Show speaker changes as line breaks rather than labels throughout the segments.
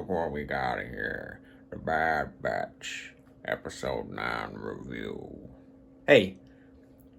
look what we got here. The Bad Batch, Episode 9 review. Hey,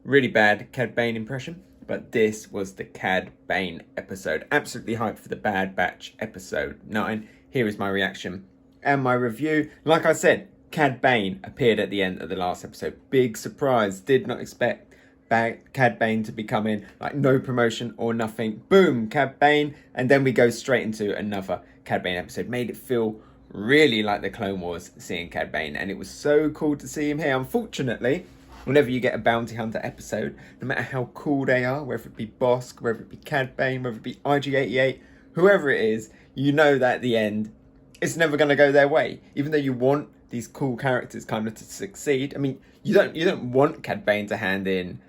really bad Cad Bane impression, but this was the Cad Bane episode. Absolutely hyped for the Bad Batch Episode 9. Here is my reaction and my review. Like I said, Cad Bane appeared at the end of the last episode. Big surprise. Did not expect Cad Bane to be coming. Like, no promotion or nothing. Boom, Cad Bane. And then we go straight into another Cad Bane episode. Made it feel really like the Clone Wars seeing Cad Bane. And it was so cool to see him here. Unfortunately, whenever you get a Bounty Hunter episode, no matter how cool they are, whether it be Bosk, whether it be Cad Bane, whether it be IG-88, whoever it is, you know that at the end, it's never going to go their way. Even though you want these cool characters kind of to succeed. I mean, you don't want Cad Bane to hand in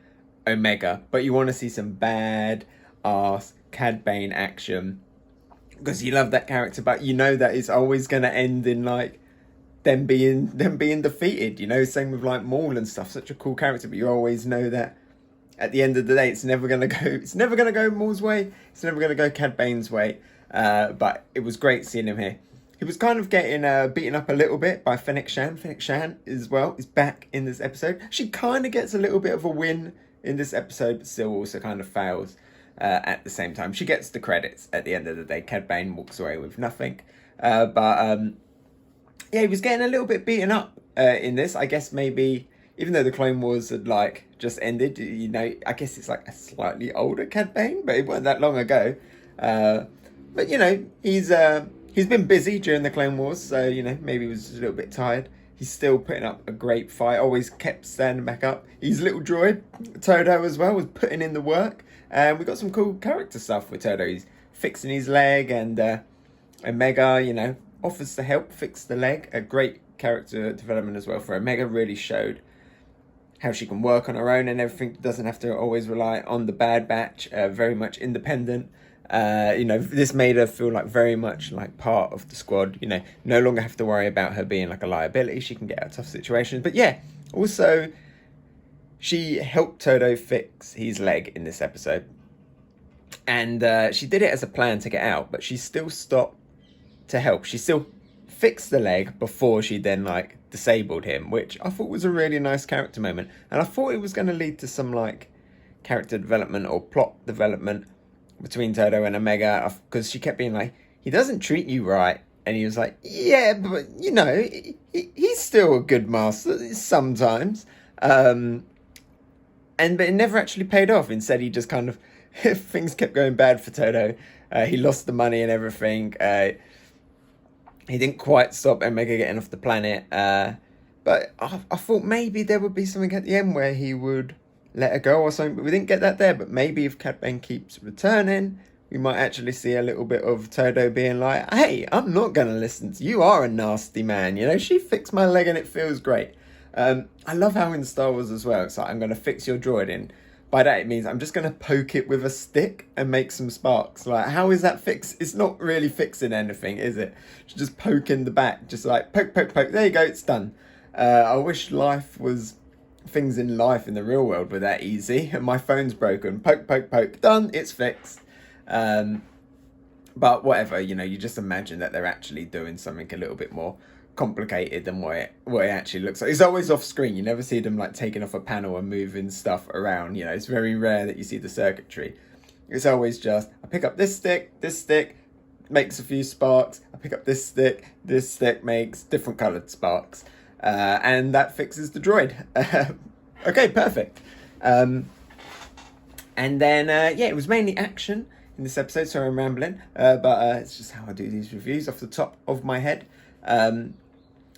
Omega, but you want to see some bad ass Cad Bane action because you love that character, but you know that it's always going to end in like them being defeated, you know. Same with like Maul and stuff. Such a cool character, but you always know that at the end of the day it's never going to go Maul's way, it's never going to go Cad Bane's way. But it was great seeing him here. He was kind of getting beaten up a little bit by Fennec Shan. Fennec Shan as well is back in this episode. She kind of gets a little bit of a win in this episode, but still also kind of fails at the same time. She gets the credits at the end of the day. Cad Bane walks away with nothing. Yeah, he was getting a little bit beaten up in this. I guess maybe, even though the Clone Wars had like just ended, you know, I guess it's like a slightly older Cad Bane, but it wasn't that long ago. But you know, he's been busy during the Clone Wars, so you know, maybe he was just a little bit tired. He's still putting up a great fight, always kept standing back up. His little droid, Todo as well, was putting in the work. And we got some cool character stuff with Todo. He's fixing his leg, and Omega, you know, offers to help fix the leg. A great character development as well for Omega. Really showed how she can work on her own and everything. Doesn't have to always rely on the Bad Batch. Very much independent. You know, this made her feel like very much like part of the squad. You know, no longer have to worry about her being like a liability. She can get out of tough situations. But yeah, also she helped Todo fix his leg in this episode, and she did it as a plan to get out, but she still stopped to help. She still fixed the leg before she then like disabled him, which I thought was a really nice character moment, and I thought it was going to lead to some like character development or plot development between Todo and Omega, because she kept being like, he doesn't treat you right, and he was like, yeah, but you know, he's still a good master sometimes. But it never actually paid off. Instead, he just kind of things kept going bad for Todo. He lost the money and everything. He didn't quite stop Omega getting off the planet. But I thought maybe there would be something at the end where he would let her go or something, but we didn't get that there. But maybe if Cad Bane keeps returning, we might actually see a little bit of Todo being like, hey, I'm not going to listen to you. You are a nasty man. You know, she fixed my leg and it feels great. I love how in Star Wars as well, it's like, I'm going to fix your droid. And by that, it means I'm just going to poke it with a stick and make some sparks. Like, how is that fix? It's not really fixing anything, is it? It's just poking the back, just like poke, poke, poke. There you go, it's done. I wish things in life in the real world were that easy. And my phone's broken. Poke, poke, poke. Done. It's fixed. But whatever, you know, you just imagine that they're actually doing something a little bit more complicated than what it actually looks like. It's always off screen. You never see them like taking off a panel and moving stuff around. You know, it's very rare that you see the circuitry. It's always just, I pick up this stick makes a few sparks. I pick up this stick makes different coloured sparks. And that fixes the droid. Okay, perfect. And then, yeah, it was mainly action in this episode. Sorry, I'm rambling. But it's just how I do these reviews off the top of my head.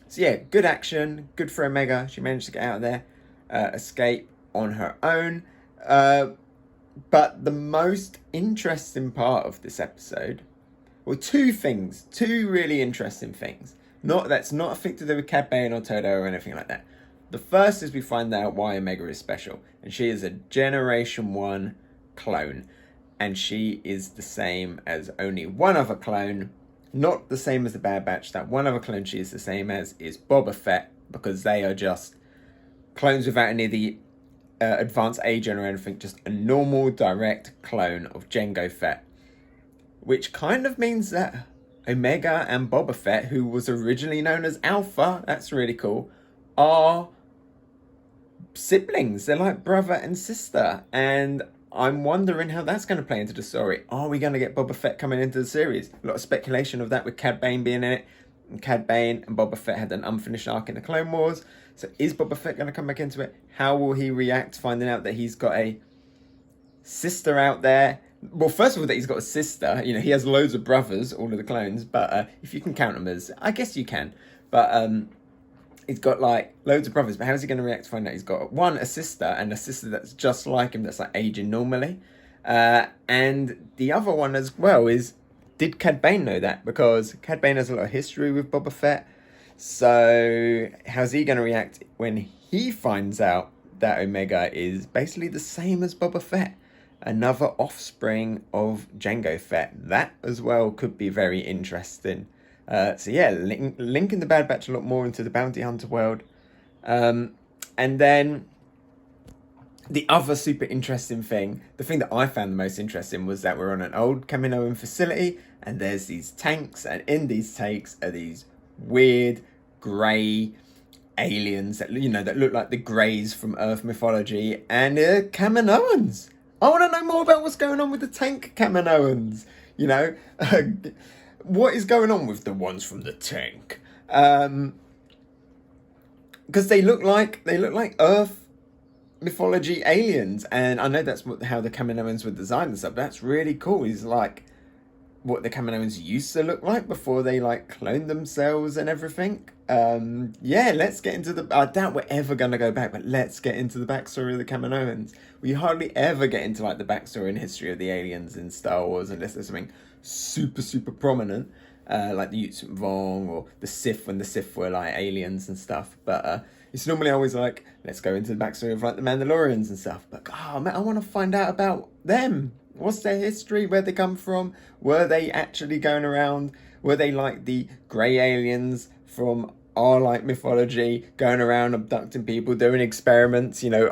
So yeah, good action. Good for Omega. She managed to get out of there, escape on her own. But the most interesting part of this episode, well, two really interesting things. That's not a thing to do with Cad Bane or Todo or anything like that. The first is we find out why Omega is special. And she is a Generation 1 clone. And she is the same as only one other clone. Not the same as the Bad Batch. That one other clone she is the same as is Boba Fett. Because they are just clones without any of the advanced agent or anything. Just a normal, direct clone of Jango Fett. Which kind of means that Omega and Boba Fett, who was originally known as Alpha, that's really cool, are siblings. They're like brother and sister. And I'm wondering how that's going to play into the story. Are we going to get Boba Fett coming into the series? A lot of speculation of that with Cad Bane being in it. And Cad Bane and Boba Fett had an unfinished arc in the Clone Wars. So is Boba Fett going to come back into it? How will he react finding out that he's got a sister out there? Well, first of all, that he's got a sister. You know, he has loads of brothers, all of the clones. But if you can count them as... I guess you can. But he's got, like, loads of brothers. But how is he going to react to find out he's got, one, a sister, and a sister that's just like him, that's, like, aging normally? And the other one as well is... Did Cad Bane know that? Because Cad Bane has a lot of history with Boba Fett. So how's he going to react when he finds out that Omega is basically the same as Boba Fett? Another offspring of Jango Fett. That as well could be very interesting. So yeah, linking the Bad Batch a lot more into the Bounty Hunter world. And then... the other super interesting thing, the thing that I found the most interesting was that we're on an old Kaminoan facility and there's these tanks, and in these tanks are these weird grey aliens that, you know, that look like the greys from Earth mythology, and they're Kaminoans. I want to know more about what's going on with the tank Kaminoans. You know, what is going on with the ones from the tank? Because they look like Earth mythology aliens, and I know that's how the Kaminoans were designed and stuff. That's really cool. It's like what the Kaminoans used to look like before they like cloned themselves and everything. Yeah, let's get into the... I doubt we're ever going to go back, but let's get into the backstory of the Kaminoans. We hardly ever get into like the backstory and history of the aliens in Star Wars unless there's something super prominent, like the Yuuzhan Vong or the Sith, when the Sith were like aliens and stuff. But it's normally always like, let's go into the backstory of like the Mandalorians and stuff. But oh man, I want to find out about them. What's their history? Where'd they come from? Were they actually going around? Were they like the grey aliens from our like mythology, going around abducting people, doing experiments, you know,